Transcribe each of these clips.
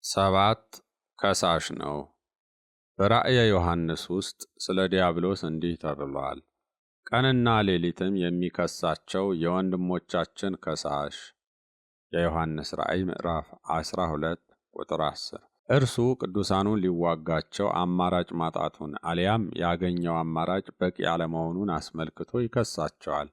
7 ከሳሽ ነው። በራእየ ዮሐንስ ውስጥ ስለ ዲያብሎስ እንዲህ ተብሏል። ቀንና ሌሊትም የሚከሳቸው የወንድሞቻችን ከሳሽ። የዮሐንስ ራእይ ምዕራፍ 12 ቁጥር 10። እርሱ ቅዱሳኑን ሊዋጋቸው አማራጭ ማጣቱን አሊያም ያገኘው አማራጭ በቂ አለመሆኑን አስመልክቶ ይከሳቸዋል።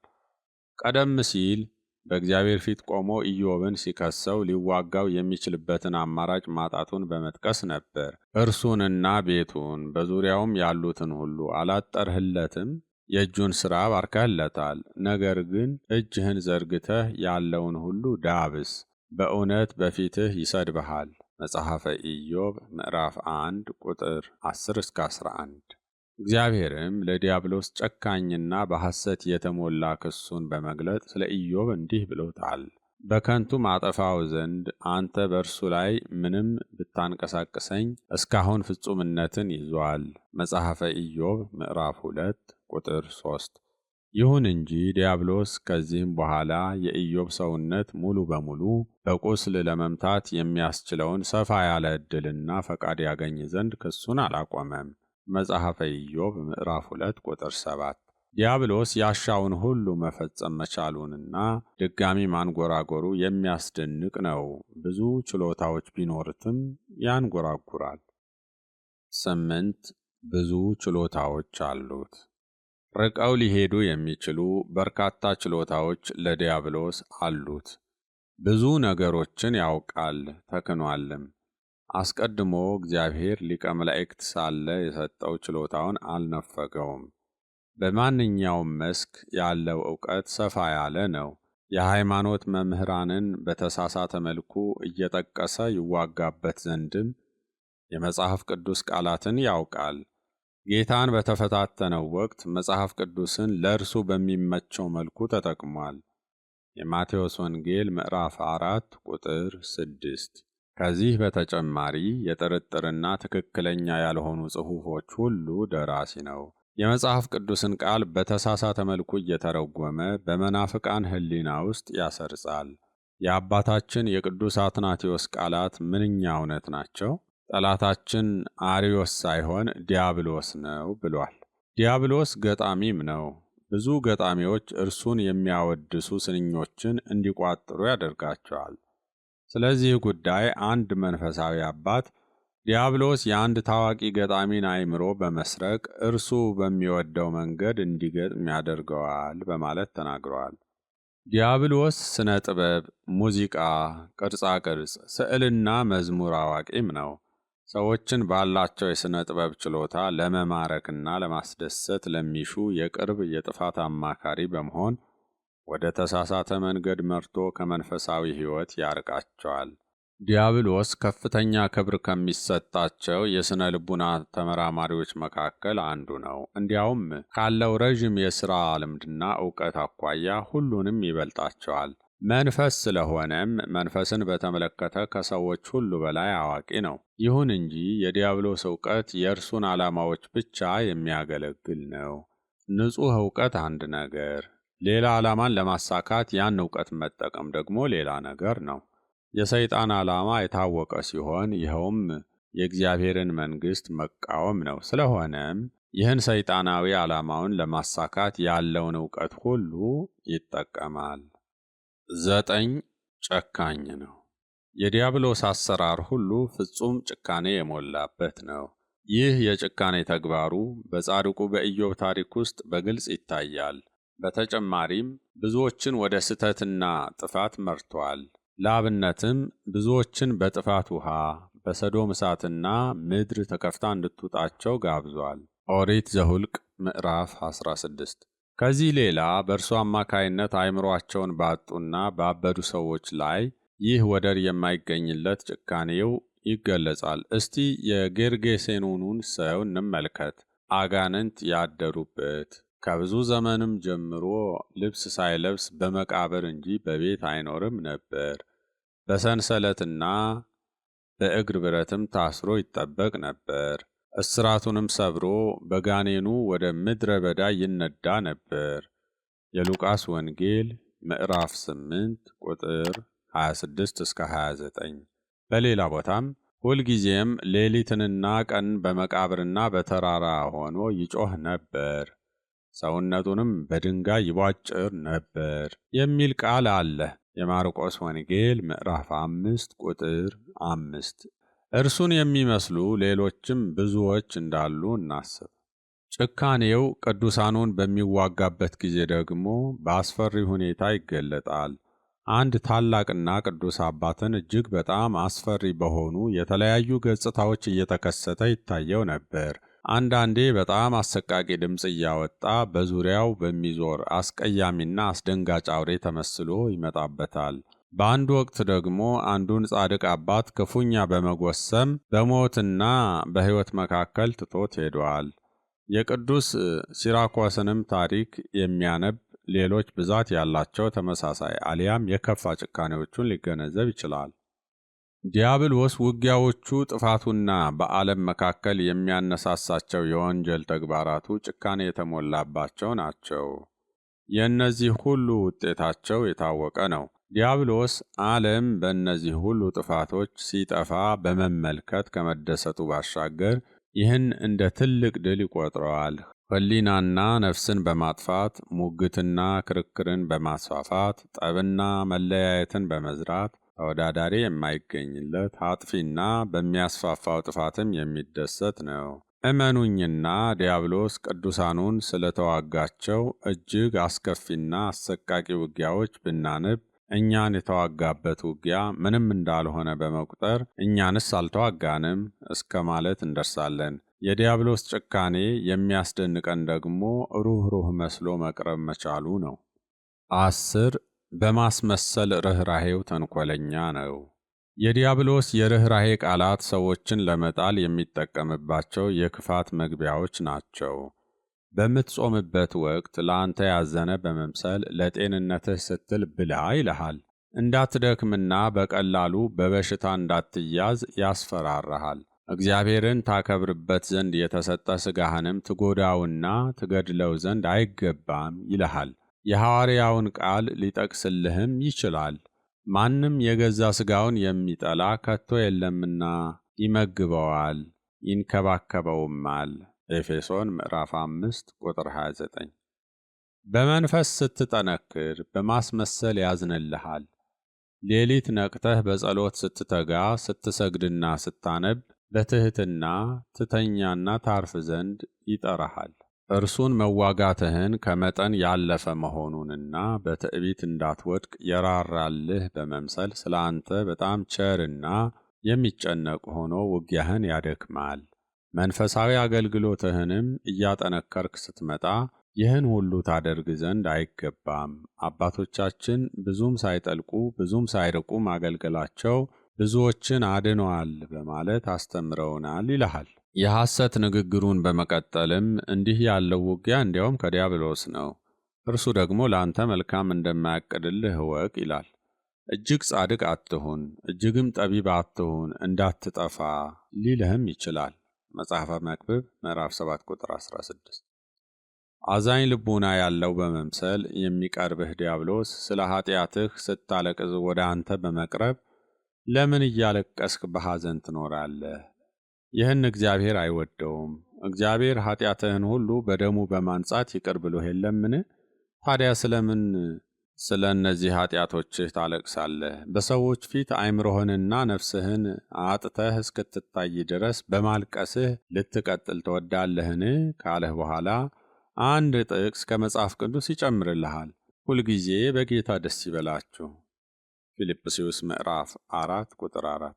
ቀደም ሲል በእግዚአብሔር ፊት ቆሞ ኢዮብን ሲከሰው ሊዋጋው የሚችልበትን አማራጭ ማጣቱን በመጥቀስ ነበር። እርሱንና ቤቱን በዙሪያውም ያሉትን ሁሉ አላጠርህለትም? የእጁን ሥራ ባርከህለታል። ነገር ግን እጅህን ዘርግተህ ያለውን ሁሉ ዳብስ፣ በእውነት በፊትህ ይሰድብሃል። መጽሐፈ ኢዮብ ምዕራፍ 1 ቁጥር 10-11። እግዚአብሔርም ለዲያብሎስ ጨካኝና በሐሰት የተሞላ ክሱን በመግለጥ ስለ ኢዮብ እንዲህ ብሎታል። በከንቱ ማጠፋው ዘንድ አንተ በእርሱ ላይ ምንም ብታንቀሳቅሰኝ እስካሁን ፍጹምነትን ይዟል። መጽሐፈ ኢዮብ ምዕራፍ 2 ቁጥር 3። ይሁን እንጂ ዲያብሎስ ከዚህም በኋላ የኢዮብ ሰውነት ሙሉ በሙሉ በቁስል ለመምታት የሚያስችለውን ሰፋ ያለ ዕድልና ፈቃድ ያገኝ ዘንድ ክሱን አላቆመም። መጽሐፈ ኢዮብ ምዕራፍ 2 ቁጥር 7። ዲያብሎስ ያሻውን ሁሉ መፈጸም መቻሉንና ድጋሚ ማንጎራጎሩ የሚያስደንቅ ነው። ብዙ ችሎታዎች ቢኖሩትም ያንጎራጉራል። 8 ብዙ ችሎታዎች አሉት። ርቀው ሊሄዱ የሚችሉ በርካታ ችሎታዎች ለዲያብሎስ አሉት። ብዙ ነገሮችን ያውቃል ተክኗልም። አስቀድሞ እግዚአብሔር ሊቀ መላእክት ሳለ የሰጠው ችሎታውን አልነፈገውም። በማንኛውም መስክ ያለው ዕውቀት ሰፋ ያለ ነው። የሃይማኖት መምህራንን በተሳሳተ መልኩ እየጠቀሰ ይዋጋበት ዘንድም የመጽሐፍ ቅዱስ ቃላትን ያውቃል። ጌታን በተፈታተነው ወቅት መጽሐፍ ቅዱስን ለእርሱ በሚመቸው መልኩ ተጠቅሟል። የማቴዎስ ወንጌል ምዕራፍ 4 ቁጥር 6። ከዚህ በተጨማሪ የጥርጥርና ትክክለኛ ያልሆኑ ጽሑፎች ሁሉ ደራሲ ነው። የመጽሐፍ ቅዱስን ቃል በተሳሳተ መልኩ እየተረጎመ በመናፍቃን ሕሊና ውስጥ ያሰርጻል። የአባታችን የቅዱስ አትናቴዎስ ቃላት ምንኛ እውነት ናቸው! ጠላታችን አርዮስ ሳይሆን ዲያብሎስ ነው ብሏል። ዲያብሎስ ገጣሚም ነው። ብዙ ገጣሚዎች እርሱን የሚያወድሱ ስንኞችን እንዲቋጥሩ ያደርጋቸዋል። ስለዚህ ጉዳይ አንድ መንፈሳዊ አባት ዲያብሎስ የአንድ ታዋቂ ገጣሚን አእምሮ በመስረቅ እርሱ በሚወደው መንገድ እንዲገጥም ያደርገዋል በማለት ተናግረዋል። ዲያብሎስ ስነ ጥበብ፣ ሙዚቃ፣ ቅርጻቅርጽ፣ ስዕልና መዝሙር አዋቂም ነው። ሰዎችን ባላቸው የሥነ ጥበብ ችሎታ ለመማረክና ለማስደሰት ለሚሹ የቅርብ የጥፋት አማካሪ በመሆን ወደ ተሳሳተ መንገድ መርቶ ከመንፈሳዊ ሕይወት ያርቃቸዋል። ዲያብሎስ ከፍተኛ ክብር ከሚሰጣቸው የሥነ ልቡና ተመራማሪዎች መካከል አንዱ ነው። እንዲያውም ካለው ረዥም የሥራ ልምድና ዕውቀት አኳያ ሁሉንም ይበልጣቸዋል። መንፈስ ስለሆነም መንፈስን በተመለከተ ከሰዎች ሁሉ በላይ አዋቂ ነው። ይሁን እንጂ የዲያብሎስ ዕውቀት የእርሱን ዓላማዎች ብቻ የሚያገለግል ነው። ንጹሕ ዕውቀት አንድ ነገር፣ ሌላ ዓላማን ለማሳካት ያን ዕውቀት መጠቀም ደግሞ ሌላ ነገር ነው። የሰይጣን ዓላማ የታወቀ ሲሆን ይኸውም የእግዚአብሔርን መንግሥት መቃወም ነው። ስለሆነም ይህን ሰይጣናዊ ዓላማውን ለማሳካት ያለውን ዕውቀት ሁሉ ይጠቀማል። 9 ጨካኝ ነው። የዲያብሎስ አሰራር ሁሉ ፍጹም ጭካኔ የሞላበት ነው። ይህ የጭካኔ ተግባሩ በጻድቁ በኢዮብ ታሪክ ውስጥ በግልጽ ይታያል። በተጨማሪም ብዙዎችን ወደ ስህተትና ጥፋት መርቷል። ለአብነትም ብዙዎችን በጥፋት ውሃ፣ በሰዶም እሳትና ምድር ተከፍታ እንድትውጣቸው ጋብዟል። ኦሪት ዘኍልቍ ምዕራፍ 16። ከዚህ ሌላ በእርሱ አማካይነት አእምሮአቸውን ባጡና ባበዱ ሰዎች ላይ ይህ ወደር የማይገኝለት ጭካኔው ይገለጻል። እስቲ የጌርጌሴኖኑን ሰው እንመልከት። አጋንንት ያደሩበት፣ ከብዙ ዘመንም ጀምሮ ልብስ ሳይለብስ በመቃብር እንጂ በቤት አይኖርም ነበር። በሰንሰለትና በእግር ብረትም ታስሮ ይጠበቅ ነበር። እስራቱንም ሰብሮ በጋኔኑ ወደ ምድረ በዳ ይነዳ ነበር። የሉቃስ ወንጌል ምዕራፍ 8 ቁጥር 26-29። በሌላ ቦታም ሁልጊዜም ሌሊትንና ቀን በመቃብርና በተራራ ሆኖ ይጮህ ነበር፣ ሰውነቱንም በድንጋይ ይቧጭር ነበር የሚል ቃል አለ። የማርቆስ ወንጌል ምዕራፍ 5 ቁጥር 5። እርሱን የሚመስሉ ሌሎችም ብዙዎች እንዳሉ እናስብ። ጭካኔው ቅዱሳኑን በሚዋጋበት ጊዜ ደግሞ በአስፈሪ ሁኔታ ይገለጣል። አንድ ታላቅና ቅዱስ አባትን እጅግ በጣም አስፈሪ በሆኑ የተለያዩ ገጽታዎች እየተከሰተ ይታየው ነበር። አንዳንዴ በጣም አሰቃቂ ድምፅ እያወጣ በዙሪያው በሚዞር አስቀያሚና አስደንጋጭ አውሬ ተመስሎ ይመጣበታል። በአንድ ወቅት ደግሞ አንዱን ጻድቅ አባት ክፉኛ በመጎሰም በሞትና በሕይወት መካከል ትቶት ሄዷል። የቅዱስ ሲራኮስንም ታሪክ የሚያነብ ሌሎች ብዛት ያላቸው ተመሳሳይ አሊያም የከፋ ጭካኔዎቹን ሊገነዘብ ይችላል። ዲያብሎስ ውጊያዎቹ፣ ጥፋቱና በዓለም መካከል የሚያነሳሳቸው የወንጀል ተግባራቱ ጭካኔ የተሞላባቸው ናቸው። የእነዚህ ሁሉ ውጤታቸው የታወቀ ነው። ዲያብሎስ ዓለም በእነዚህ ሁሉ ጥፋቶች ሲጠፋ በመመልከት ከመደሰቱ ባሻገር ይህን እንደ ትልቅ ድል ይቆጥረዋል። ሕሊናና ነፍስን በማጥፋት፣ ሙግትና ክርክርን በማስፋፋት፣ ጠብና መለያየትን በመዝራት ተወዳዳሪ የማይገኝለት አጥፊና በሚያስፋፋው ጥፋትም የሚደሰት ነው። እመኑኝና ዲያብሎስ ቅዱሳኑን ስለተዋጋቸው እጅግ አስከፊና አሰቃቂ ውጊያዎች ብናነብ እኛን የተዋጋበት ውጊያ ምንም እንዳልሆነ በመቁጠር እኛንስ አልተዋጋንም እስከ ማለት እንደርሳለን። የዲያብሎስ ጭካኔ የሚያስደንቀን ደግሞ ሩኅሩህ መስሎ መቅረብ መቻሉ ነው። 10 በማስመሰል ርኅራኄው ተንኰለኛ ነው። የዲያብሎስ የርኅራኄ ቃላት ሰዎችን ለመጣል የሚጠቀምባቸው የክፋት መግቢያዎች ናቸው። በምትጾምበት ወቅት ለአንተ ያዘነ በመምሰል ለጤንነትህ ስትል ብላ ይልሃል። እንዳትደክምና በቀላሉ በበሽታ እንዳትያዝ ያስፈራራሃል። እግዚአብሔርን ታከብርበት ዘንድ የተሰጠ ሥጋህንም ትጎዳውና ትገድለው ዘንድ አይገባም ይልሃል። የሐዋርያውን ቃል ሊጠቅስልህም ይችላል። ማንም የገዛ ሥጋውን የሚጠላ ከቶ የለምና ይመግበዋል፣ ይንከባከበውማል። ኤፌሶን ምዕራፍ 5 ቁጥር 29። በመንፈስ ስትጠነክር በማስመሰል ያዝንልሃል። ሌሊት ነቅተህ በጸሎት ስትተጋ፣ ስትሰግድና ስታነብ በትሕትና ትተኛና ታርፍ ዘንድ ይጠራሃል። እርሱን መዋጋትህን ከመጠን ያለፈ መሆኑንና በትዕቢት እንዳትወድቅ የራራልህ በመምሰል ስለ አንተ በጣም ቸርና የሚጨነቅ ሆኖ ውጊያህን ያደክማል። መንፈሳዊ አገልግሎትህንም እያጠነከርክ ስትመጣ ይህን ሁሉ ታደርግ ዘንድ አይገባም። አባቶቻችን ብዙም ሳይጠልቁ ብዙም ሳይርቁ ማገልገላቸው ብዙዎችን አድነዋል በማለት አስተምረውናል ይልሃል። የሐሰት ንግግሩን በመቀጠልም እንዲህ ያለው ውጊያ እንዲያውም ከዲያብሎስ ነው፣ እርሱ ደግሞ ለአንተ መልካም እንደማያቅድልህ እወቅ ይላል። እጅግ ጻድቅ አትሁን፣ እጅግም ጠቢብ አትሁን እንዳትጠፋ ሊልህም ይችላል። መጽሐፈ መክብብ ምዕራፍ 7 ቁጥር 16። አዛኝ ልቡና ያለው በመምሰል የሚቀርብህ ዲያብሎስ ስለ ኃጢአትህ ስታለቅስ ወደ አንተ በመቅረብ ለምን እያለቀስክ በሐዘን ትኖራለህ? ይህን እግዚአብሔር አይወደውም። እግዚአብሔር ኃጢአትህን ሁሉ በደሙ በማንጻት ይቅር ብሎህ የለምን? ታዲያ ስለምን ስለ እነዚህ ኃጢአቶችህ ታለቅሳለህ? በሰዎች ፊት አእምሮህንና ነፍስህን አጥተህ እስክትታይ ድረስ በማልቀስህ ልትቀጥል ትወዳለህን? ካለህ በኋላ አንድ ጥቅስ ከመጽሐፍ ቅዱስ ይጨምርልሃል። ሁልጊዜ በጌታ ደስ ይበላችሁ። ፊልጵስዩስ ምዕራፍ 4 ቁጥር 4።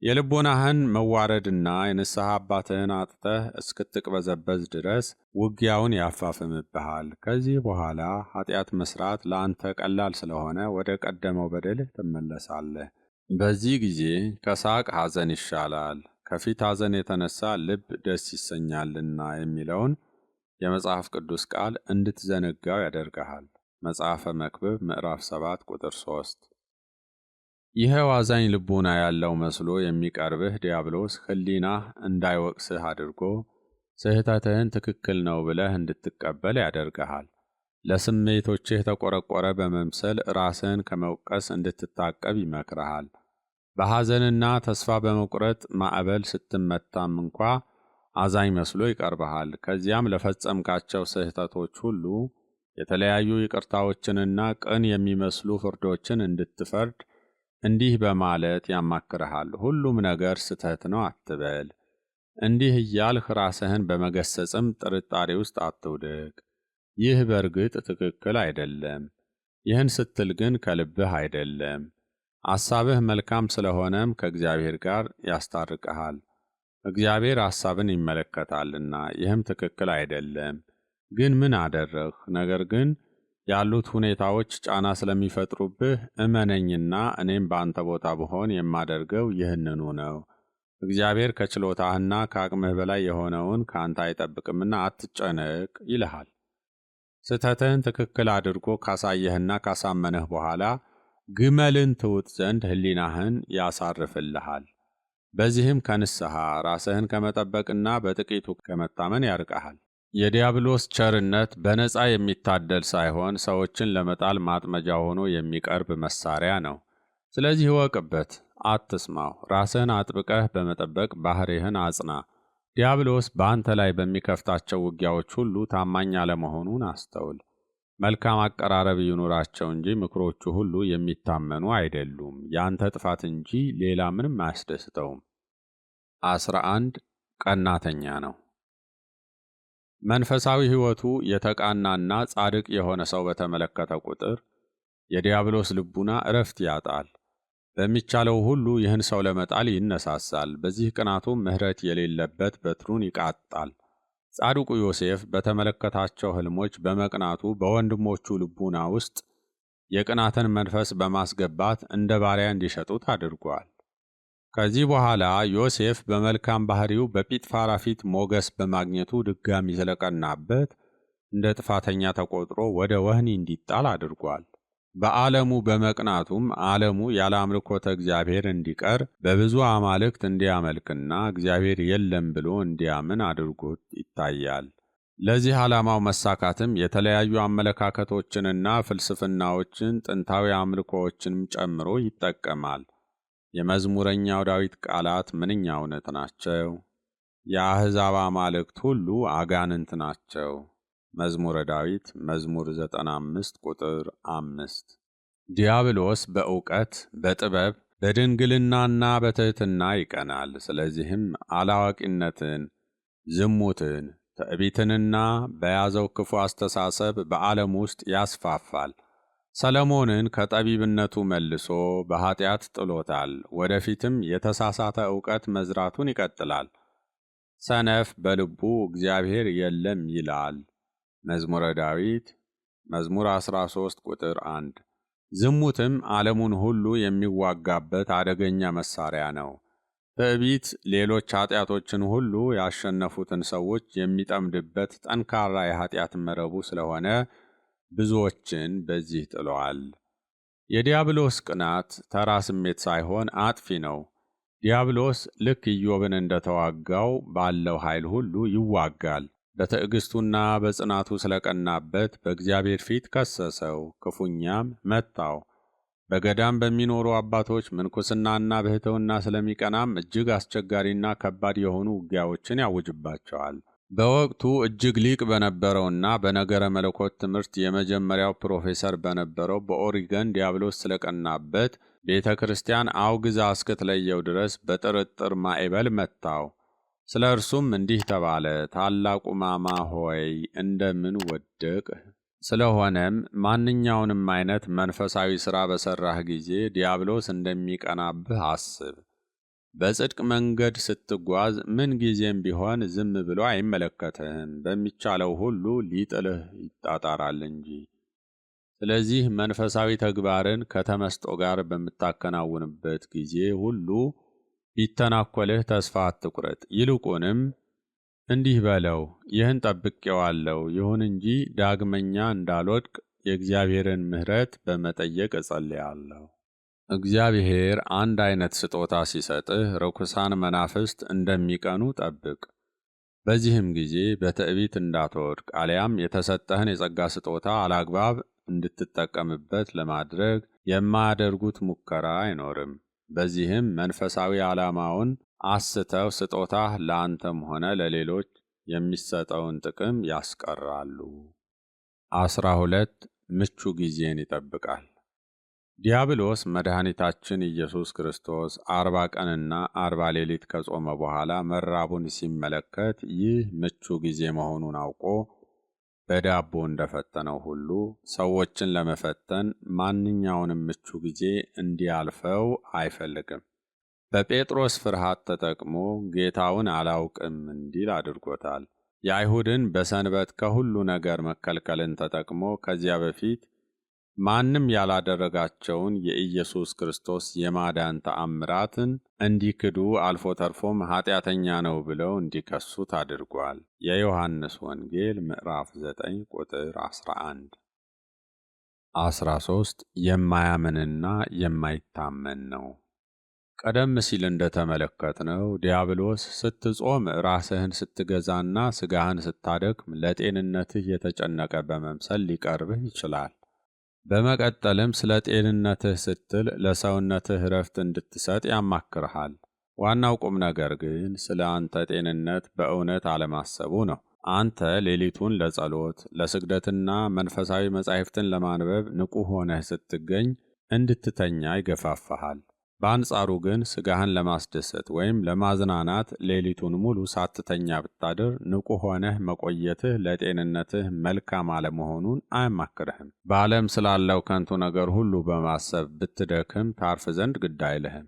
የልቦናህን መዋረድና የንስሐ አባትህን አጥተህ እስክትቅበዘበዝ ድረስ ውጊያውን ያፋፍምብሃል። ከዚህ በኋላ ኃጢአት መስራት ለአንተ ቀላል ስለሆነ ወደ ቀደመው በደልህ ትመለሳለህ። በዚህ ጊዜ ከሳቅ ሐዘን ይሻላል፣ ከፊት ሐዘን የተነሳ ልብ ደስ ይሰኛልና የሚለውን የመጽሐፍ ቅዱስ ቃል እንድትዘነጋው ያደርግሃል። መጽሐፈ መክብብ ምዕራፍ 7 ቁጥር 3። ይኸው አዛኝ ልቡና ያለው መስሎ የሚቀርብህ ዲያብሎስ ሕሊናህ እንዳይወቅስህ አድርጎ ስህተትህን ትክክል ነው ብለህ እንድትቀበል ያደርግሃል። ለስሜቶችህ የተቆረቆረ በመምሰል ራስህን ከመውቀስ እንድትታቀብ ይመክርሃል። በሐዘንና ተስፋ በመቁረጥ ማዕበል ስትመታም እንኳ አዛኝ መስሎ ይቀርብሃል። ከዚያም ለፈጸምካቸው ስህተቶች ሁሉ የተለያዩ ይቅርታዎችንና ቅን የሚመስሉ ፍርዶችን እንድትፈርድ እንዲህ በማለት ያማክርሃል። ሁሉም ነገር ስህተት ነው አትበል። እንዲህ እያልህ ራስህን በመገሰጽም ጥርጣሬ ውስጥ አትውደቅ። ይህ በእርግጥ ትክክል አይደለም። ይህን ስትል ግን ከልብህ አይደለም። አሳብህ መልካም ስለሆነም ከእግዚአብሔር ጋር ያስታርቅሃል። እግዚአብሔር ሐሳብን ይመለከታልና ይህም ትክክል አይደለም። ግን ምን አደረግህ? ነገር ግን ያሉት ሁኔታዎች ጫና ስለሚፈጥሩብህ እመነኝና እኔም በአንተ ቦታ ብሆን የማደርገው ይህንኑ ነው። እግዚአብሔር ከችሎታህና ከአቅምህ በላይ የሆነውን ከአንተ አይጠብቅምና አትጨነቅ ይልሃል። ስህተትህን ትክክል አድርጎ ካሳየህና ካሳመነህ በኋላ ግመልን ትውጥ ዘንድ ሕሊናህን ያሳርፍልሃል። በዚህም ከንስሐ ራስህን ከመጠበቅና በጥቂቱ ከመታመን ያርቀሃል። የዲያብሎስ ቸርነት በነፃ የሚታደል ሳይሆን ሰዎችን ለመጣል ማጥመጃ ሆኖ የሚቀርብ መሳሪያ ነው። ስለዚህ እወቅበት፣ አትስማው። ራስህን አጥብቀህ በመጠበቅ ባሕርይህን አጽና። ዲያብሎስ በአንተ ላይ በሚከፍታቸው ውጊያዎች ሁሉ ታማኝ አለመሆኑን አስተውል። መልካም አቀራረብ ይኑራቸው እንጂ ምክሮቹ ሁሉ የሚታመኑ አይደሉም። ያንተ ጥፋት እንጂ ሌላ ምንም አያስደስተውም። 11 ቀናተኛ ነው። መንፈሳዊ ሕይወቱ የተቃናና ጻድቅ የሆነ ሰው በተመለከተ ቁጥር የዲያብሎስ ልቡና እረፍት ያጣል። በሚቻለው ሁሉ ይህን ሰው ለመጣል ይነሳሳል። በዚህ ቅናቱም ምሕረት የሌለበት በትሩን ይቃጣል። ጻድቁ ዮሴፍ በተመለከታቸው ሕልሞች በመቅናቱ በወንድሞቹ ልቡና ውስጥ የቅናትን መንፈስ በማስገባት እንደ ባሪያ እንዲሸጡት አድርጓል። ከዚህ በኋላ ዮሴፍ በመልካም ባህሪው በጲጥፋራ ፊት ሞገስ በማግኘቱ ድጋሚ ስለቀናበት እንደ ጥፋተኛ ተቆጥሮ ወደ ወህኒ እንዲጣል አድርጓል። በዓለሙ በመቅናቱም ዓለሙ ያለ አምልኮተ እግዚአብሔር እንዲቀር በብዙ አማልክት እንዲያመልክና እግዚአብሔር የለም ብሎ እንዲያምን አድርጎት ይታያል። ለዚህ ዓላማው መሳካትም የተለያዩ አመለካከቶችንና ፍልስፍናዎችን ጥንታዊ አምልኮዎችንም ጨምሮ ይጠቀማል። የመዝሙረኛው ዳዊት ቃላት ምንኛ እውነት ናቸው! የአሕዛብ አማልክት ሁሉ አጋንንት ናቸው። መዝሙረ ዳዊት መዝሙር 95 ቁጥር 5። ዲያብሎስ በእውቀት በጥበብ በድንግልናና በትሕትና ይቀናል። ስለዚህም አላዋቂነትን፣ ዝሙትን፣ ትዕቢትንና በያዘው ክፉ አስተሳሰብ በዓለም ውስጥ ያስፋፋል። ሰለሞንን ከጠቢብነቱ መልሶ በኀጢአት ጥሎታል። ወደፊትም የተሳሳተ ዕውቀት መዝራቱን ይቀጥላል። ሰነፍ በልቡ እግዚአብሔር የለም ይላል። መዝሙረ ዳዊት መዝሙር 13 ቁጥር 1። ዝሙትም ዓለሙን ሁሉ የሚዋጋበት አደገኛ መሳሪያ ነው። ትዕቢት ሌሎች ኀጢአቶችን ሁሉ ያሸነፉትን ሰዎች የሚጠምድበት ጠንካራ የኀጢአት መረቡ ስለሆነ ብዙዎችን በዚህ ጥለዋል። የዲያብሎስ ቅናት ተራ ስሜት ሳይሆን አጥፊ ነው። ዲያብሎስ ልክ ኢዮብን እንደተዋጋው ባለው ኃይል ሁሉ ይዋጋል። በትዕግስቱና በጽናቱ ስለቀናበት በእግዚአብሔር ፊት ከሰሰው፣ ክፉኛም መታው። በገዳም በሚኖሩ አባቶች ምንኩስናና ብሕትውና ስለሚቀናም እጅግ አስቸጋሪና ከባድ የሆኑ ውጊያዎችን ያውጅባቸዋል። በወቅቱ እጅግ ሊቅ በነበረውና በነገረ መለኮት ትምህርት የመጀመሪያው ፕሮፌሰር በነበረው በኦሪገን ዲያብሎስ ስለቀናበት ቤተ ክርስቲያን አውግዛ እስክትለየው ድረስ በጥርጥር ማዕበል መታው። ስለ እርሱም እንዲህ ተባለ፣ ታላቁ ማማ ሆይ እንደምን ወደቅህ? ስለሆነም ማንኛውንም አይነት መንፈሳዊ ሥራ በሠራህ ጊዜ ዲያብሎስ እንደሚቀናብህ አስብ። በጽድቅ መንገድ ስትጓዝ ምን ጊዜም ቢሆን ዝም ብሎ አይመለከትህም፣ በሚቻለው ሁሉ ሊጥልህ ይጣጣራል እንጂ። ስለዚህ መንፈሳዊ ተግባርን ከተመስጦ ጋር በምታከናውንበት ጊዜ ሁሉ ቢተናኰልህ ተስፋ አትቁረጥ። ይልቁንም እንዲህ በለው፣ ይህን ጠብቄዋለሁ፣ ይሁን እንጂ ዳግመኛ እንዳልወድቅ የእግዚአብሔርን ምሕረት በመጠየቅ እጸልያለሁ። እግዚአብሔር አንድ አይነት ስጦታ ሲሰጥህ ርኩሳን መናፍስት እንደሚቀኑ ጠብቅ። በዚህም ጊዜ በትዕቢት እንዳትወድቅ አሊያም የተሰጠህን የጸጋ ስጦታ አላግባብ እንድትጠቀምበት ለማድረግ የማያደርጉት ሙከራ አይኖርም። በዚህም መንፈሳዊ ዓላማውን አስተው ስጦታህ ለአንተም ሆነ ለሌሎች የሚሰጠውን ጥቅም ያስቀራሉ። 12 ምቹ ጊዜን ይጠብቃል። ዲያብሎስ መድኃኒታችን ኢየሱስ ክርስቶስ 40 ቀንና 40 ሌሊት ከጾመ በኋላ መራቡን ሲመለከት ይህ ምቹ ጊዜ መሆኑን አውቆ በዳቦ እንደፈተነው ሁሉ ሰዎችን ለመፈተን ማንኛውንም ምቹ ጊዜ እንዲያልፈው አይፈልግም። በጴጥሮስ ፍርሃት ተጠቅሞ ጌታውን አላውቅም እንዲል አድርጎታል። የአይሁድን በሰንበት ከሁሉ ነገር መከልከልን ተጠቅሞ ከዚያ በፊት ማንም ያላደረጋቸውን የኢየሱስ ክርስቶስ የማዳን ተአምራትን እንዲክዱ አልፎ ተርፎም ኃጢአተኛ ነው ብለው እንዲከሱት አድርጓል። የዮሐንስ ወንጌል ምዕራፍ 9 ቁጥር 11። 13 የማያምንና የማይታመን ነው። ቀደም ሲል እንደተመለከትነው ዲያብሎስ ስትጾም ራስህን ስትገዛና ሥጋህን ስታደክም ለጤንነትህ የተጨነቀ በመምሰል ሊቀርብህ ይችላል። በመቀጠልም ስለ ጤንነትህ ስትል ለሰውነትህ እረፍት እንድትሰጥ ያማክርሃል። ዋናው ቁም ነገር ግን ስለ አንተ ጤንነት በእውነት አለማሰቡ ነው። አንተ ሌሊቱን ለጸሎት፣ ለስግደትና መንፈሳዊ መጻሕፍትን ለማንበብ ንቁ ሆነህ ስትገኝ እንድትተኛ ይገፋፋሃል። በአንጻሩ ግን ሥጋህን ለማስደሰት ወይም ለማዝናናት ሌሊቱን ሙሉ ሳትተኛ ብታድር ንቁ ሆነህ መቆየትህ ለጤንነትህ መልካም አለመሆኑን አያማክርህም። በዓለም ስላለው ከንቱ ነገር ሁሉ በማሰብ ብትደክም ታርፍ ዘንድ ግድ አይልህም።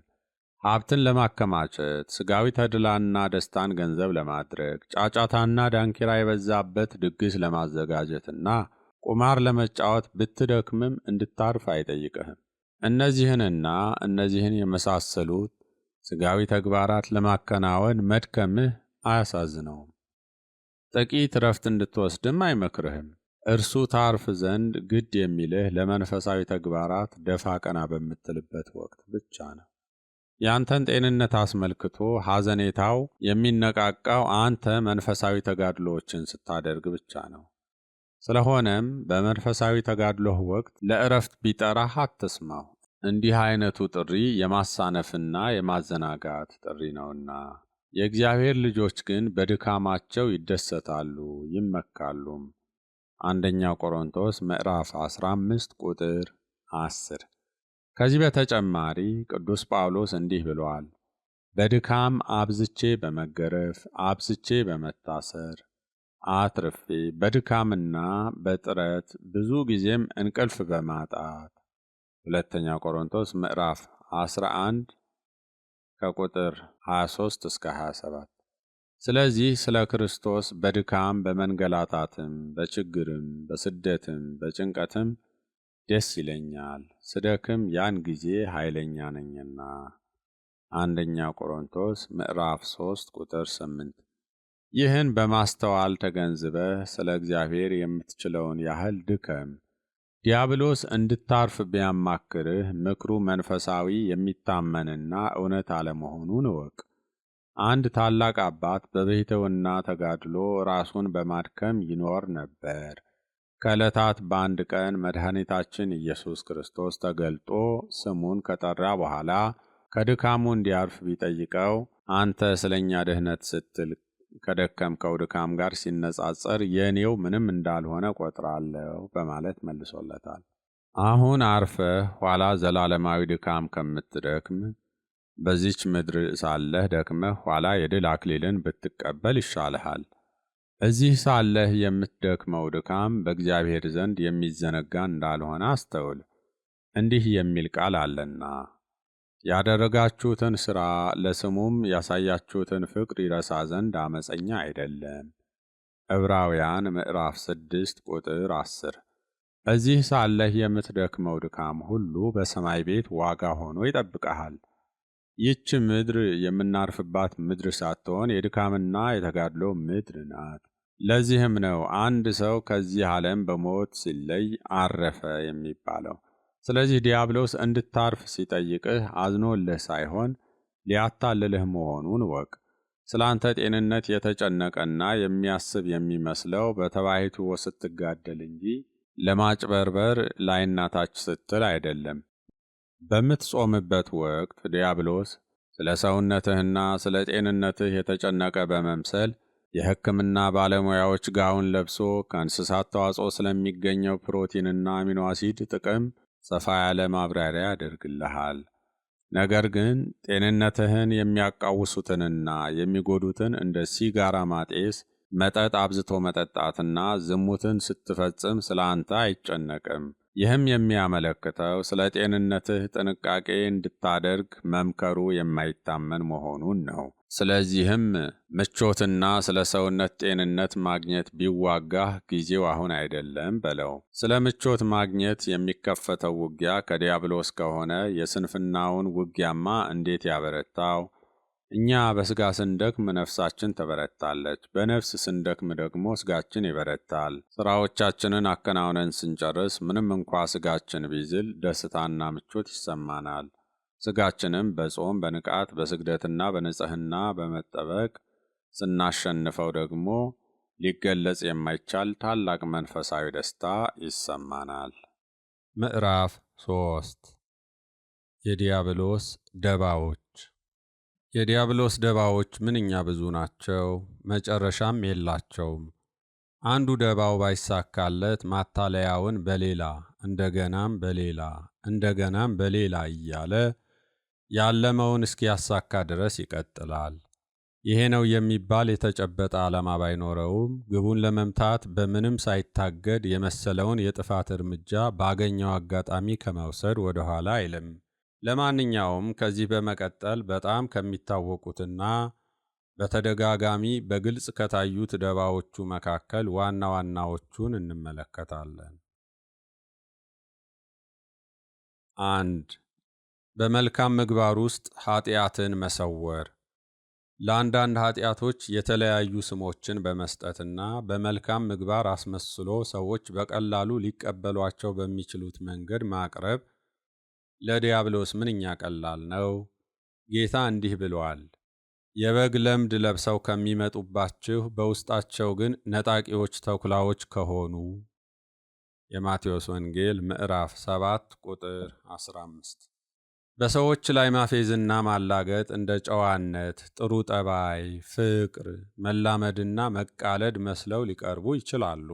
ሀብትን ለማከማቸት፣ ሥጋዊ ተድላና ደስታን ገንዘብ ለማድረግ፣ ጫጫታና ዳንኪራ የበዛበት ድግስ ለማዘጋጀትና ቁማር ለመጫወት ብትደክምም እንድታርፍ አይጠይቅህም። እነዚህን የመሳሰሉት ሥጋዊ ተግባራት ለማከናወን መድከምህ አያሳዝነውም። ጥቂት ረፍት እንድትወስድም አይመክርህም። እርሱ ታርፍ ዘንድ ግድ የሚልህ ለመንፈሳዊ ተግባራት ደፋ ቀና በምትልበት ወቅት ብቻ ነው። ያንተን ጤንነት አስመልክቶ ሐዘኔታው የሚነቃቃው አንተ መንፈሳዊ ተጋድሎዎችን ስታደርግ ብቻ ነው። ስለሆነም በመንፈሳዊ ተጋድሎህ ወቅት ለእረፍት ቢጠራህ አትስማው። እንዲህ አይነቱ ጥሪ የማሳነፍና የማዘናጋት ጥሪ ነውና። የእግዚአብሔር ልጆች ግን በድካማቸው ይደሰታሉ ይመካሉም። አንደኛ ቆሮንቶስ ምዕራፍ 15 ቁጥር 10። ከዚህ በተጨማሪ ቅዱስ ጳውሎስ እንዲህ ብሏል፣ በድካም አብዝቼ በመገረፍ አብዝቼ በመታሰር አትርፌ በድካምና በጥረት ብዙ ጊዜም እንቅልፍ በማጣት። ሁለተኛ ቆሮንቶስ ምዕራፍ 11 ከቁጥር 23 እስከ 27። ስለዚህ ስለ ክርስቶስ በድካም በመንገላታትም በችግርም በስደትም በጭንቀትም ደስ ይለኛል፣ ስደክም ያን ጊዜ ኃይለኛ ነኝና። አንደኛ ቆሮንቶስ ምዕራፍ 3 ቁጥር 8። ይህን በማስተዋል ተገንዝበህ ስለ እግዚአብሔር የምትችለውን ያህል ድከም። ዲያብሎስ እንድታርፍ ቢያማክርህ ምክሩ መንፈሳዊ የሚታመንና እውነት አለመሆኑን እወቅ። አንድ ታላቅ አባት በብሕትውና ተጋድሎ ራሱን በማድከም ይኖር ነበር። ከዕለታት በአንድ ቀን መድኃኒታችን ኢየሱስ ክርስቶስ ተገልጦ ስሙን ከጠራ በኋላ ከድካሙ እንዲያርፍ ቢጠይቀው አንተ ስለ እኛ ድህነት ስትል ከደከምከው ድካም ጋር ሲነጻጸር የእኔው ምንም እንዳልሆነ ቆጥራለሁ በማለት መልሶለታል። አሁን አርፈህ ኋላ ዘላለማዊ ድካም ከምትደክም በዚች ምድር ሳለህ ደክመህ ኋላ የድል አክሊልን ብትቀበል ይሻልሃል። እዚህ ሳለህ የምትደክመው ድካም በእግዚአብሔር ዘንድ የሚዘነጋ እንዳልሆነ አስተውል። እንዲህ የሚል ቃል አለና ያደረጋችሁትን ሥራ ለስሙም ያሳያችሁትን ፍቅር ይረሳ ዘንድ አመፀኛ አይደለም። ዕብራውያን ምዕራፍ 6 ቁጥር 10። እዚህ ሳለህ የምትደክመው ድካም ሁሉ በሰማይ ቤት ዋጋ ሆኖ ይጠብቀሃል። ይህች ምድር የምናርፍባት ምድር ሳትሆን የድካምና የተጋድሎ ምድር ናት። ለዚህም ነው አንድ ሰው ከዚህ ዓለም በሞት ሲለይ አረፈ የሚባለው። ስለዚህ ዲያብሎስ እንድታርፍ ሲጠይቅህ አዝኖልህ ሳይሆን ሊያታልልህ መሆኑን እወቅ። ስለ አንተ ጤንነት የተጨነቀና የሚያስብ የሚመስለው በተባሕትዎ ስትጋደል እንጂ ለማጭበርበር ላይና ታች ስትል አይደለም። በምትጾምበት ወቅት ዲያብሎስ ስለ ሰውነትህና ስለ ጤንነትህ የተጨነቀ በመምሰል የሕክምና ባለሙያዎች ጋውን ለብሶ ከእንስሳት ተዋጽኦ ስለሚገኘው ፕሮቲንና አሚኖ አሲድ ጥቅም ሰፋ ያለ ማብራሪያ ያደርግልሃል። ነገር ግን ጤንነትህን የሚያቃውሱትንና የሚጎዱትን እንደ ሲጋራ ማጤስ፣ መጠጥ አብዝቶ መጠጣትና ዝሙትን ስትፈጽም ስለ አንተ አይጨነቅም። ይህም የሚያመለክተው ስለ ጤንነትህ ጥንቃቄ እንድታደርግ መምከሩ የማይታመን መሆኑን ነው። ስለዚህም ምቾትና ስለ ሰውነት ጤንነት ማግኘት ቢዋጋህ ጊዜው አሁን አይደለም በለው። ስለ ምቾት ማግኘት የሚከፈተው ውጊያ ከዲያብሎስ ከሆነ የስንፍናውን ውጊያማ እንዴት ያበረታው? እኛ በሥጋ ስንደክም ነፍሳችን ትበረታለች፣ በነፍስ ስንደክም ደግሞ ሥጋችን ይበረታል። ሥራዎቻችንን አከናውነን ስንጨርስ ምንም እንኳ ሥጋችን ቢዝል ደስታና ምቾት ይሰማናል። ሥጋችንም በጾም በንቃት በስግደትና በንጽሕና በመጠበቅ ስናሸንፈው ደግሞ ሊገለጽ የማይቻል ታላቅ መንፈሳዊ ደስታ ይሰማናል። ምዕራፍ 3 የዲያብሎስ ደባዎች። የዲያብሎስ ደባዎች ምንኛ ብዙ ናቸው፣ መጨረሻም የላቸውም። አንዱ ደባው ባይሳካለት ማታለያውን በሌላ እንደገናም በሌላ እንደገናም በሌላ እያለ ያለመውን እስኪያሳካ ድረስ ይቀጥላል። ይሄ ነው የሚባል የተጨበጠ ዓላማ ባይኖረውም ግቡን ለመምታት በምንም ሳይታገድ የመሰለውን የጥፋት እርምጃ ባገኘው አጋጣሚ ከመውሰድ ወደ ኋላ አይልም። ለማንኛውም ከዚህ በመቀጠል በጣም ከሚታወቁትና በተደጋጋሚ በግልጽ ከታዩት ደባዎቹ መካከል ዋና ዋናዎቹን እንመለከታለን። 1. በመልካም ምግባር ውስጥ ኃጢአትን መሰወር። ለአንዳንድ ኃጢአቶች የተለያዩ ስሞችን በመስጠትና በመልካም ምግባር አስመስሎ ሰዎች በቀላሉ ሊቀበሏቸው በሚችሉት መንገድ ማቅረብ ለዲያብሎስ ምንኛ ቀላል ነው። ጌታ እንዲህ ብሏል፣ የበግ ለምድ ለብሰው ከሚመጡባችሁ በውስጣቸው ግን ነጣቂዎች ተኩላዎች ከሆኑ። የማቴዎስ ወንጌል ምዕራፍ 7 ቁጥር 15። በሰዎች ላይ ማፌዝና ማላገጥ እንደ ጨዋነት፣ ጥሩ ጠባይ፣ ፍቅር፣ መላመድና መቃለድ መስለው ሊቀርቡ ይችላሉ።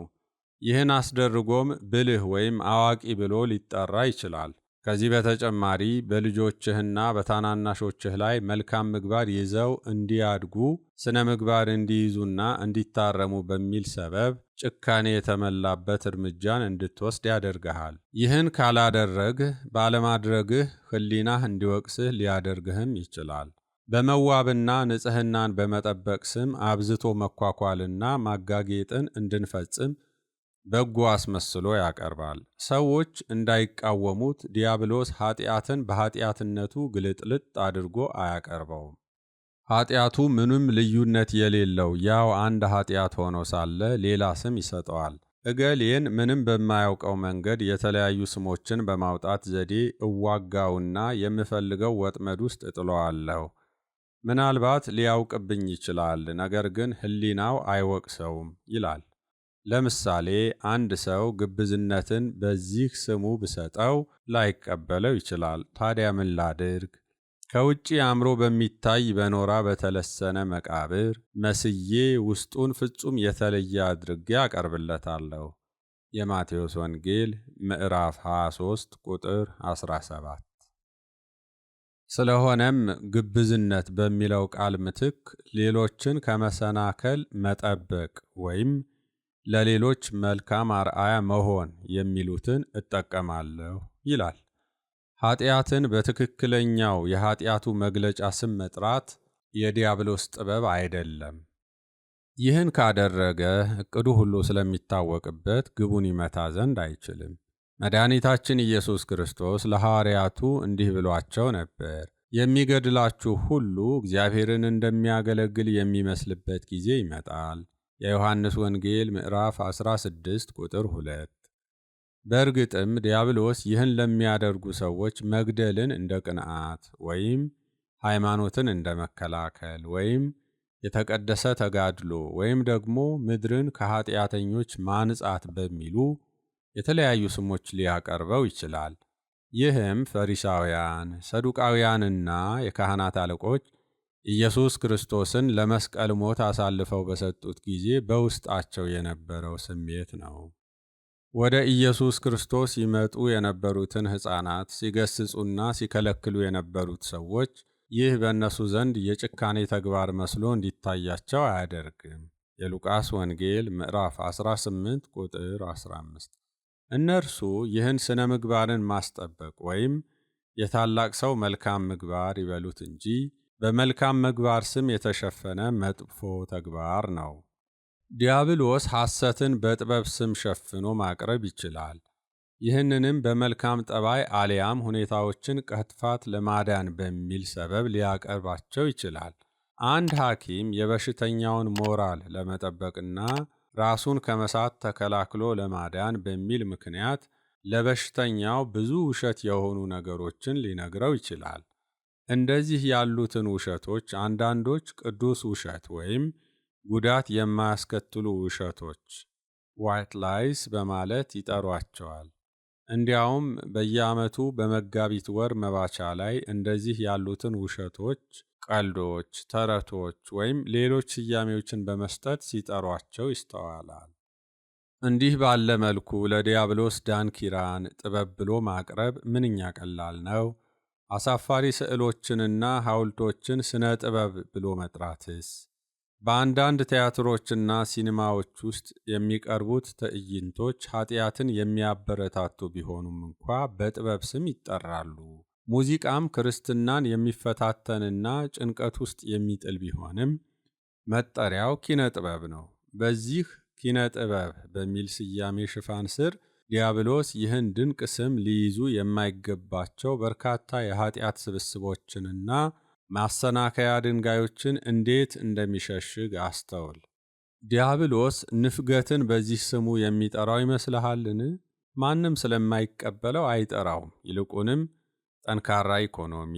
ይህን አስደርጎም ብልህ ወይም አዋቂ ብሎ ሊጠራ ይችላል። ከዚህ በተጨማሪ በልጆችህና በታናናሾችህ ላይ መልካም ምግባር ይዘው እንዲያድጉ ስነ ምግባር እንዲይዙና እንዲታረሙ በሚል ሰበብ ጭካኔ የተመላበት እርምጃን እንድትወስድ ያደርግሃል። ይህን ካላደረግህ ባለማድረግህ ሕሊናህ እንዲወቅስህ ሊያደርግህም ይችላል። በመዋብና ንጽሕናን በመጠበቅ ስም አብዝቶ መኳኳልና ማጋጌጥን እንድንፈጽም በጎ አስመስሎ ያቀርባል። ሰዎች እንዳይቃወሙት ዲያብሎስ ኃጢአትን በኃጢአትነቱ ግልጥልጥ አድርጎ አያቀርበውም። ኃጢአቱ ምንም ልዩነት የሌለው ያው አንድ ኃጢአት ሆኖ ሳለ ሌላ ስም ይሰጠዋል። እገሌን ምንም በማያውቀው መንገድ የተለያዩ ስሞችን በማውጣት ዘዴ እዋጋውና የምፈልገው ወጥመድ ውስጥ እጥለዋለሁ። ምናልባት ሊያውቅብኝ ይችላል፣ ነገር ግን ሕሊናው አይወቅሰውም ይላል። ለምሳሌ አንድ ሰው ግብዝነትን በዚህ ስሙ ብሰጠው ላይቀበለው ይችላል። ታዲያ ምን ላድርግ? ከውጪ አምሮ በሚታይ በኖራ በተለሰነ መቃብር መስዬ ውስጡን ፍጹም የተለየ አድርጌ አቀርብለታለሁ። የማቴዎስ ወንጌል ምዕራፍ 23 ቁጥር 17። ስለሆነም ግብዝነት በሚለው ቃል ምትክ ሌሎችን ከመሰናከል መጠበቅ ወይም ለሌሎች መልካም አርአያ መሆን የሚሉትን እጠቀማለሁ ይላል። ኃጢአትን በትክክለኛው የኃጢአቱ መግለጫ ስም መጥራት የዲያብሎስ ጥበብ አይደለም። ይህን ካደረገ ዕቅዱ ሁሉ ስለሚታወቅበት ግቡን ይመታ ዘንድ አይችልም። መድኃኒታችን ኢየሱስ ክርስቶስ ለሐዋርያቱ እንዲህ ብሏቸው ነበር፣ የሚገድላችሁ ሁሉ እግዚአብሔርን እንደሚያገለግል የሚመስልበት ጊዜ ይመጣል። የዮሐንስ ወንጌል ምዕራፍ 16 ቁጥር 2። በእርግጥም ዲያብሎስ ይህን ለሚያደርጉ ሰዎች መግደልን እንደ ቅንዓት ወይም ሃይማኖትን እንደ መከላከል ወይም የተቀደሰ ተጋድሎ ወይም ደግሞ ምድርን ከኃጢአተኞች ማንጻት በሚሉ የተለያዩ ስሞች ሊያቀርበው ይችላል። ይህም ፈሪሳውያን፣ ሰዱቃውያንና የካህናት አለቆች ኢየሱስ ክርስቶስን ለመስቀል ሞት አሳልፈው በሰጡት ጊዜ በውስጣቸው የነበረው ስሜት ነው። ወደ ኢየሱስ ክርስቶስ ይመጡ የነበሩትን ሕፃናት ሲገስጹና ሲከለክሉ የነበሩት ሰዎች ይህ በእነሱ ዘንድ የጭካኔ ተግባር መስሎ እንዲታያቸው አያደርግም። የሉቃስ ወንጌል ምዕራፍ 18 ቁጥር 15። እነርሱ ይህን ስነ ምግባርን ማስጠበቅ ወይም የታላቅ ሰው መልካም ምግባር ይበሉት እንጂ በመልካም ምግባር ስም የተሸፈነ መጥፎ ተግባር ነው። ዲያብሎስ ሐሰትን በጥበብ ስም ሸፍኖ ማቅረብ ይችላል። ይህንንም በመልካም ጠባይ አሊያም ሁኔታዎችን ከጥፋት ለማዳን በሚል ሰበብ ሊያቀርባቸው ይችላል። አንድ ሐኪም የበሽተኛውን ሞራል ለመጠበቅና ራሱን ከመሳት ተከላክሎ ለማዳን በሚል ምክንያት ለበሽተኛው ብዙ ውሸት የሆኑ ነገሮችን ሊነግረው ይችላል። እንደዚህ ያሉትን ውሸቶች አንዳንዶች ቅዱስ ውሸት ወይም ጉዳት የማያስከትሉ ውሸቶች ዋይት ላይስ በማለት ይጠሯቸዋል። እንዲያውም በየዓመቱ በመጋቢት ወር መባቻ ላይ እንደዚህ ያሉትን ውሸቶች ቀልዶች፣ ተረቶች ወይም ሌሎች ስያሜዎችን በመስጠት ሲጠሯቸው ይስተዋላል። እንዲህ ባለ መልኩ ለዲያብሎስ ዳንኪራን ጥበብ ብሎ ማቅረብ ምንኛ ቀላል ነው! አሳፋሪ ስዕሎችንና ሐውልቶችን ስነ ጥበብ ብሎ መጥራትስ? በአንዳንድ ቲያትሮችና ሲኒማዎች ውስጥ የሚቀርቡት ትዕይንቶች ኃጢአትን የሚያበረታቱ ቢሆኑም እንኳ በጥበብ ስም ይጠራሉ። ሙዚቃም ክርስትናን የሚፈታተንና ጭንቀት ውስጥ የሚጥል ቢሆንም መጠሪያው ኪነ ጥበብ ነው። በዚህ ኪነ ጥበብ በሚል ስያሜ ሽፋን ስር ዲያብሎስ ይህን ድንቅ ስም ሊይዙ የማይገባቸው በርካታ የኃጢአት ስብስቦችንና ማሰናከያ ድንጋዮችን እንዴት እንደሚሸሽግ አስተውል። ዲያብሎስ ንፍገትን በዚህ ስሙ የሚጠራው ይመስልሃልን? ማንም ስለማይቀበለው አይጠራውም። ይልቁንም ጠንካራ ኢኮኖሚ፣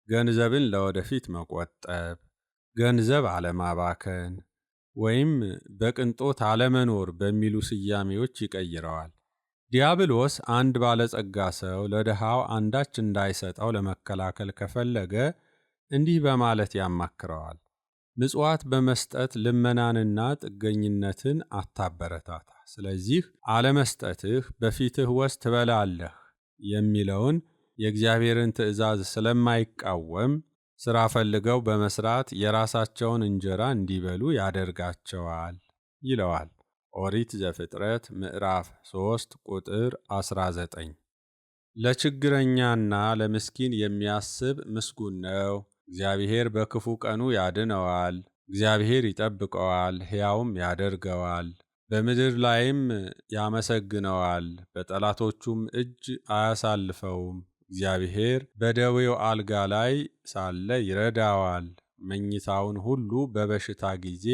ገንዘብን ለወደፊት መቆጠብ፣ ገንዘብ አለማባከን ወይም በቅንጦት አለመኖር በሚሉ ስያሜዎች ይቀይረዋል። ዲያብሎስ አንድ ባለጸጋ ሰው ለድሃው አንዳች እንዳይሰጠው ለመከላከል ከፈለገ እንዲህ በማለት ያማክረዋል። ምጽዋት በመስጠት ልመናንና ጥገኝነትን አታበረታታ፣ ስለዚህ አለመስጠትህ በፊትህ ወስ ትበላለህ የሚለውን የእግዚአብሔርን ትእዛዝ ስለማይቃወም ሥራ ፈልገው በመስራት የራሳቸውን እንጀራ እንዲበሉ ያደርጋቸዋል ይለዋል። ኦሪት ዘፍጥረት ምዕራፍ 3 ቁጥር 19። ለችግረኛና ለምስኪን የሚያስብ ምስጉን ነው። እግዚአብሔር በክፉ ቀኑ ያድነዋል። እግዚአብሔር ይጠብቀዋል፣ ሕያውም ያደርገዋል፣ በምድር ላይም ያመሰግነዋል፣ በጠላቶቹም እጅ አያሳልፈውም። እግዚአብሔር በደዌው አልጋ ላይ ሳለ ይረዳዋል፣ መኝታውን ሁሉ በበሽታ ጊዜ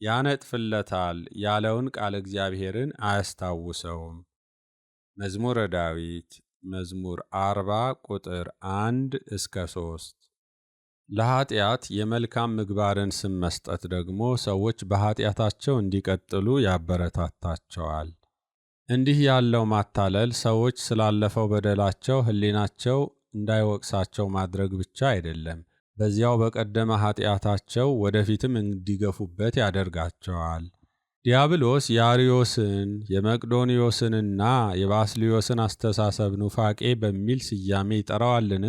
ያነጥፍለታል ያለውን ቃል እግዚአብሔርን አያስታውሰውም። መዝሙረ ዳዊት መዝሙር 40 ቁጥር 1 እስከ 3። ለኃጢአት የመልካም ምግባርን ስም መስጠት ደግሞ ሰዎች በኃጢአታቸው እንዲቀጥሉ ያበረታታቸዋል። እንዲህ ያለው ማታለል ሰዎች ስላለፈው በደላቸው ሕሊናቸው እንዳይወቅሳቸው ማድረግ ብቻ አይደለም፣ በዚያው በቀደመ ኃጢአታቸው ወደፊትም እንዲገፉበት ያደርጋቸዋል። ዲያብሎስ የአርዮስን የመቅዶንዮስንና የባስልዮስን አስተሳሰብ ኑፋቄ በሚል ስያሜ ይጠራዋልን?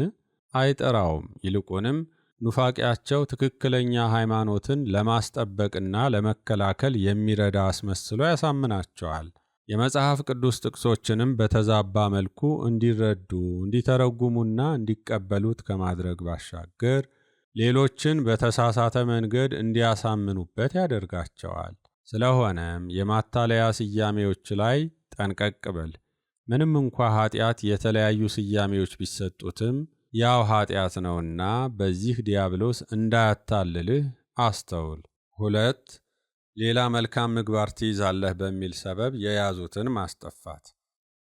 አይጠራውም። ይልቁንም ኑፋቄያቸው ትክክለኛ ሃይማኖትን ለማስጠበቅና ለመከላከል የሚረዳ አስመስሎ ያሳምናቸዋል። የመጽሐፍ ቅዱስ ጥቅሶችንም በተዛባ መልኩ እንዲረዱ፣ እንዲተረጉሙና እንዲቀበሉት ከማድረግ ባሻገር ሌሎችን በተሳሳተ መንገድ እንዲያሳምኑበት ያደርጋቸዋል። ስለሆነም የማታለያ ስያሜዎች ላይ ጠንቀቅ በል። ምንም እንኳ ኃጢአት የተለያዩ ስያሜዎች ቢሰጡትም ያው ኃጢአት ነውና በዚህ ዲያብሎስ እንዳያታልልህ አስተውል። 2. ሌላ መልካም ምግባር ትይዛለህ በሚል ሰበብ የያዙትን ማስጠፋት።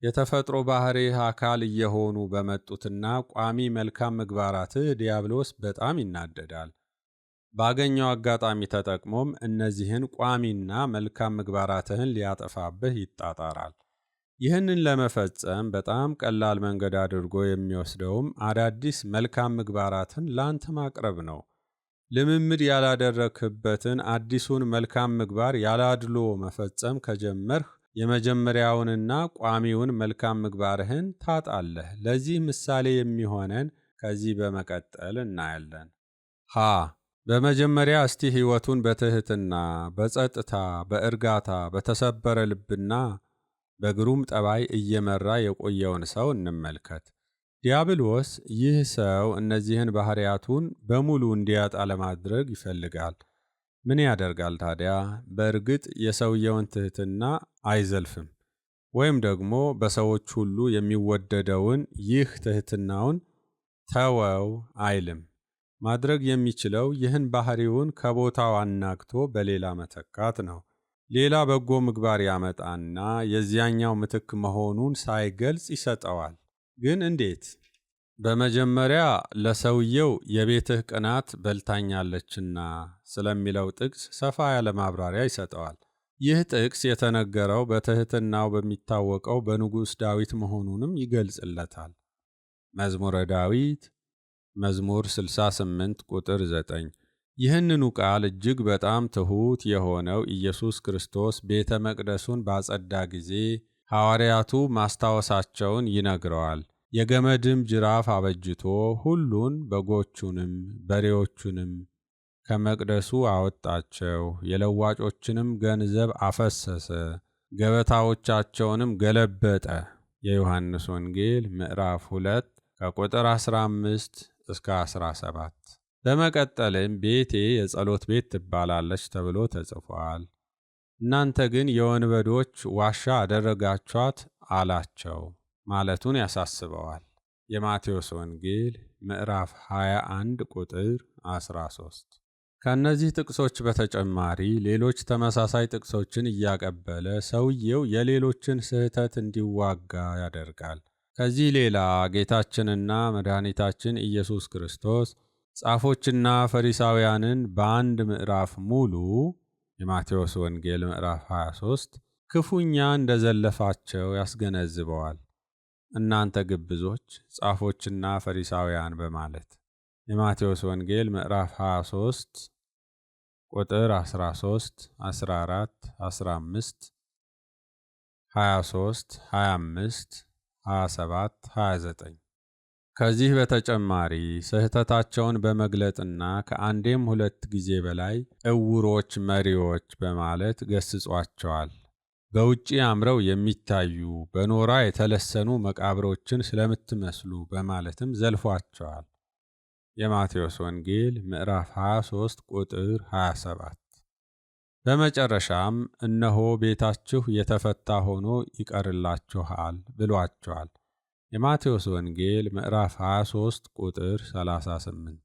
የተፈጥሮ ባህሪህ አካል እየሆኑ በመጡትና ቋሚ መልካም ምግባራትህ ዲያብሎስ በጣም ይናደዳል። ባገኘው አጋጣሚ ተጠቅሞም እነዚህን ቋሚና መልካም ምግባራትህን ሊያጠፋብህ ይጣጣራል። ይህንን ለመፈጸም በጣም ቀላል መንገድ አድርጎ የሚወስደውም አዳዲስ መልካም ምግባራትን ላንተ ማቅረብ ነው። ልምምድ ያላደረግህበትን አዲሱን መልካም ምግባር ያላድሎ መፈጸም ከጀመርህ የመጀመሪያውንና ቋሚውን መልካም ምግባርህን ታጣለህ። ለዚህ ምሳሌ የሚሆነን ከዚህ በመቀጠል እናያለን። በመጀመሪያ እስቲ ሕይወቱን በትሕትና፣ በጸጥታ፣ በእርጋታ፣ በተሰበረ ልብና በግሩም ጠባይ እየመራ የቆየውን ሰው እንመልከት። ዲያብሎስ ይህ ሰው እነዚህን ባሕርያቱን በሙሉ እንዲያጣ ለማድረግ ይፈልጋል። ምን ያደርጋል ታዲያ? በእርግጥ የሰውየውን ትሕትና አይዘልፍም፣ ወይም ደግሞ በሰዎች ሁሉ የሚወደደውን ይህ ትሕትናውን ተወው አይልም። ማድረግ የሚችለው ይህን ባሕሪውን ከቦታው አናግቶ በሌላ መተካት ነው። ሌላ በጎ ምግባር ያመጣና የዚያኛው ምትክ መሆኑን ሳይገልጽ ይሰጠዋል። ግን እንዴት? በመጀመሪያ ለሰውየው የቤትህ ቅናት በልታኛለችና ስለሚለው ጥቅስ ሰፋ ያለ ማብራሪያ ይሰጠዋል። ይህ ጥቅስ የተነገረው በትሕትናው በሚታወቀው በንጉሥ ዳዊት መሆኑንም ይገልጽለታል። መዝሙረ ዳዊት መዝሙር 68 ቁጥር 9። ይህንኑ ቃል እጅግ በጣም ትሑት የሆነው ኢየሱስ ክርስቶስ ቤተ መቅደሱን ባጸዳ ጊዜ ሐዋርያቱ ማስታወሳቸውን ይነግረዋል። የገመድም ጅራፍ አበጅቶ ሁሉን በጎቹንም በሬዎቹንም ከመቅደሱ አወጣቸው፣ የለዋጮችንም ገንዘብ አፈሰሰ፣ ገበታዎቻቸውንም ገለበጠ። የዮሐንስ ወንጌል ምዕራፍ 2 ከቁጥር 15 እስከ 17። በመቀጠልም ቤቴ የጸሎት ቤት ትባላለች ተብሎ ተጽፏል፣ እናንተ ግን የወንበዶች ዋሻ አደረጋችኋት አላቸው ማለቱን ያሳስበዋል። የማቴዎስ ወንጌል ምዕራፍ 21 ቁጥር 13። ከእነዚህ ጥቅሶች በተጨማሪ ሌሎች ተመሳሳይ ጥቅሶችን እያቀበለ ሰውየው የሌሎችን ስህተት እንዲዋጋ ያደርጋል። ከዚህ ሌላ ጌታችንና መድኃኒታችን ኢየሱስ ክርስቶስ ጻፎችና ፈሪሳውያንን በአንድ ምዕራፍ ሙሉ የማቴዎስ ወንጌል ምዕራፍ 23 ክፉኛ እንደዘለፋቸው ያስገነዝበዋል። እናንተ ግብዞች ጻፎችና ፈሪሳውያን በማለት የማቴዎስ ወንጌል ምዕራፍ 23 ቁጥር 13፣ 14፣ 15፣ 23፣ 25፣ 27፣ 29። ከዚህ በተጨማሪ ስህተታቸውን በመግለጥና ከአንዴም ሁለት ጊዜ በላይ ዕውሮች መሪዎች በማለት ገስጿቸዋል። በውጪ አምረው የሚታዩ በኖራ የተለሰኑ መቃብሮችን ስለምትመስሉ በማለትም ዘልፏቸዋል። የማቴዎስ ወንጌል ምዕራፍ 23 ቁጥር 27። በመጨረሻም እነሆ ቤታችሁ የተፈታ ሆኖ ይቀርላችኋል ብሏቸዋል። የማቴዎስ ወንጌል ምዕራፍ 23 ቁጥር 38።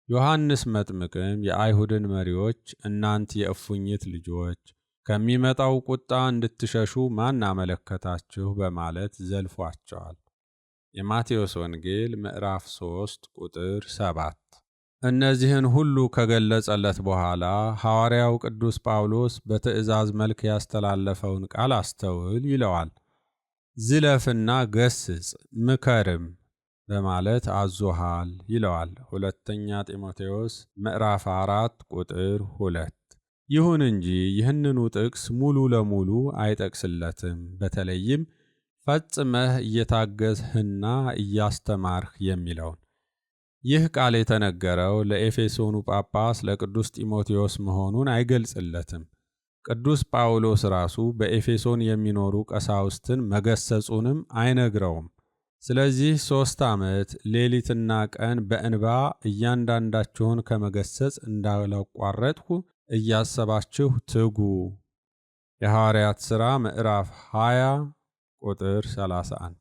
ዮሐንስ መጥምቅም የአይሁድን መሪዎች እናንት የእፉኝት ልጆች ከሚመጣው ቁጣ እንድትሸሹ ማን አመለከታችሁ በማለት ዘልፏቸዋል። የማቴዎስ ወንጌል ምዕራፍ 3 ቁጥር 7። እነዚህን ሁሉ ከገለጸለት በኋላ ሐዋርያው ቅዱስ ጳውሎስ በትእዛዝ መልክ ያስተላለፈውን ቃል አስተውል ይለዋል። ዝለፍና ገስጽ ምከርም በማለት አዞሃል ይለዋል። ሁለተኛ ጢሞቴዎስ ምዕራፍ 4 ቁጥር 2። ይሁን እንጂ ይህንኑ ጥቅስ ሙሉ ለሙሉ አይጠቅስለትም። በተለይም ፈጽመህ እየታገዝህና እያስተማርህ የሚለውን። ይህ ቃል የተነገረው ለኤፌሶኑ ጳጳስ ለቅዱስ ጢሞቴዎስ መሆኑን አይገልጽለትም። ቅዱስ ጳውሎስ ራሱ በኤፌሶን የሚኖሩ ቀሳውስትን መገሰጹንም አይነግረውም። ስለዚህ 3 ዓመት ሌሊትና ቀን በእንባ እያንዳንዳችሁን ከመገሰጽ እንዳላቋረጥሁ እያሰባችሁ ትጉ። የሐዋርያት ሥራ ምዕራፍ 20 ቁጥር 31።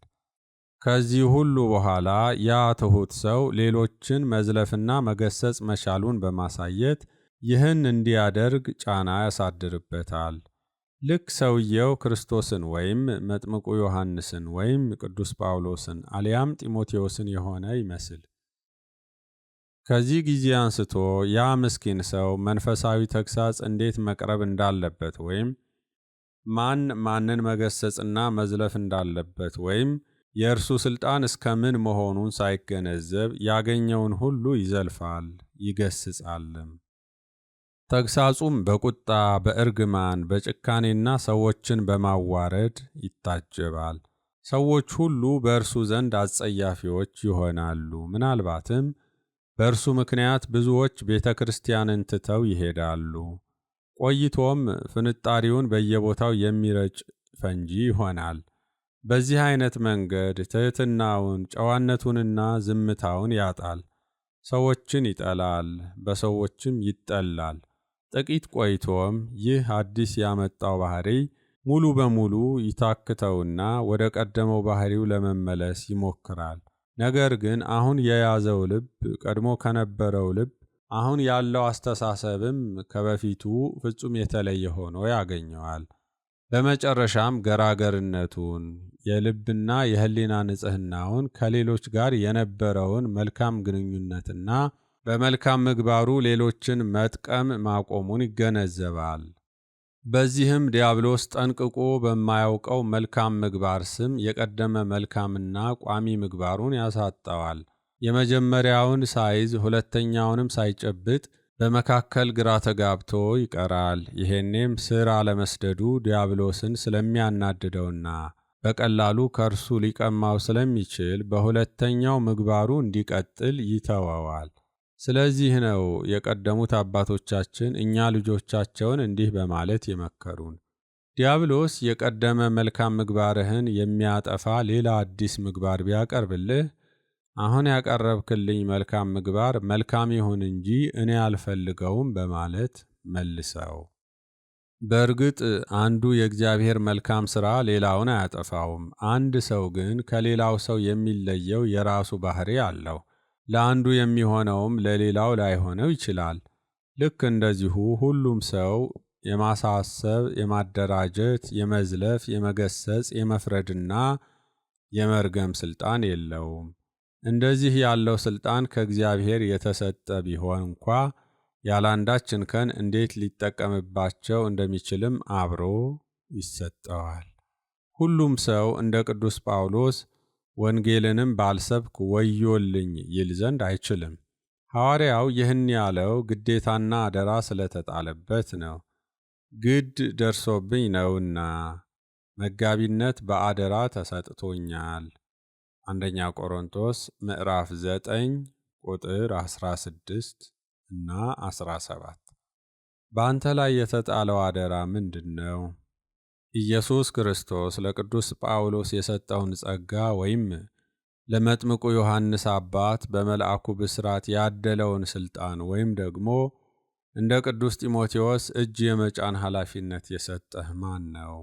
ከዚህ ሁሉ በኋላ ያ ትሑት ሰው ሌሎችን መዝለፍና መገሰጽ መቻሉን በማሳየት ይህን እንዲያደርግ ጫና ያሳድርበታል። ልክ ሰውየው ክርስቶስን ወይም መጥምቁ ዮሐንስን ወይም ቅዱስ ጳውሎስን አሊያም ጢሞቴዎስን የሆነ ይመስል። ከዚህ ጊዜ አንስቶ ያ ምስኪን ሰው መንፈሳዊ ተግሳጽ እንዴት መቅረብ እንዳለበት ወይም ማን ማንን መገሰጽና መዝለፍ እንዳለበት ወይም የእርሱ ሥልጣን እስከ ምን መሆኑን ሳይገነዘብ ያገኘውን ሁሉ ይዘልፋል፣ ይገስጻልም። ተግሳጹም በቁጣ፣ በእርግማን፣ በጭካኔና ሰዎችን በማዋረድ ይታጀባል። ሰዎች ሁሉ በእርሱ ዘንድ አስጸያፊዎች ይሆናሉ። ምናልባትም በእርሱ ምክንያት ብዙዎች ቤተ ክርስቲያንን ትተው ይሄዳሉ። ቆይቶም ፍንጣሪውን በየቦታው የሚረጭ ፈንጂ ይሆናል። በዚህ አይነት መንገድ ትሕትናውን፣ ጨዋነቱንና ዝምታውን ያጣል። ሰዎችን ይጠላል፣ በሰዎችም ይጠላል። ጥቂት ቆይቶም ይህ አዲስ ያመጣው ባህሪ ሙሉ በሙሉ ይታክተውና ወደ ቀደመው ባህሪው ለመመለስ ይሞክራል። ነገር ግን አሁን የያዘው ልብ ቀድሞ ከነበረው ልብ፣ አሁን ያለው አስተሳሰብም ከበፊቱ ፍጹም የተለየ ሆኖ ያገኘዋል። በመጨረሻም ገራገርነቱን፣ የልብና የሕሊና ንጽሕናውን፣ ከሌሎች ጋር የነበረውን መልካም ግንኙነትና በመልካም ምግባሩ ሌሎችን መጥቀም ማቆሙን ይገነዘባል። በዚህም ዲያብሎስ ጠንቅቆ በማያውቀው መልካም ምግባር ስም የቀደመ መልካምና ቋሚ ምግባሩን ያሳጣዋል። የመጀመሪያውን ሳይዝ ሁለተኛውንም ሳይጨብጥ በመካከል ግራ ተጋብቶ ይቀራል። ይሄኔም ሥር አለመስደዱ ዲያብሎስን ስለሚያናድደውና በቀላሉ ከእርሱ ሊቀማው ስለሚችል በሁለተኛው ምግባሩ እንዲቀጥል ይተወዋል። ስለዚህ ነው የቀደሙት አባቶቻችን እኛ ልጆቻቸውን እንዲህ በማለት የመከሩን፣ ዲያብሎስ የቀደመ መልካም ምግባርህን የሚያጠፋ ሌላ አዲስ ምግባር ቢያቀርብልህ፣ አሁን ያቀረብክልኝ መልካም ምግባር መልካም ይሁን እንጂ እኔ አልፈልገውም በማለት መልሰው። በእርግጥ አንዱ የእግዚአብሔር መልካም ሥራ ሌላውን አያጠፋውም። አንድ ሰው ግን ከሌላው ሰው የሚለየው የራሱ ባህሪ አለው። ለአንዱ የሚሆነውም ለሌላው ላይሆነው ይችላል። ልክ እንደዚሁ ሁሉም ሰው የማሳሰብ፣ የማደራጀት፣ የመዝለፍ፣ የመገሰጽ፣ የመፍረድና የመርገም ሥልጣን የለውም። እንደዚህ ያለው ሥልጣን ከእግዚአብሔር የተሰጠ ቢሆን እንኳ ያላንዳች እንከን እንዴት ሊጠቀምባቸው እንደሚችልም አብሮ ይሰጠዋል። ሁሉም ሰው እንደ ቅዱስ ጳውሎስ ወንጌልንም ባልሰብክ ወዮልኝ ይል ዘንድ አይችልም። ሐዋርያው ይህን ያለው ግዴታና አደራ ስለተጣለበት ነው። ግድ ደርሶብኝ ነውና መጋቢነት በአደራ ተሰጥቶኛል። አንደኛ ቆሮንቶስ ምዕራፍ 9 ቁጥር 16 እና 17። በአንተ ላይ የተጣለው አደራ ምንድን ነው? ኢየሱስ ክርስቶስ ለቅዱስ ጳውሎስ የሰጠውን ጸጋ ወይም ለመጥምቁ ዮሐንስ አባት በመልአኩ ብስራት ያደለውን ሥልጣን ወይም ደግሞ እንደ ቅዱስ ጢሞቴዎስ እጅ የመጫን ኃላፊነት የሰጠህ ማን ነው?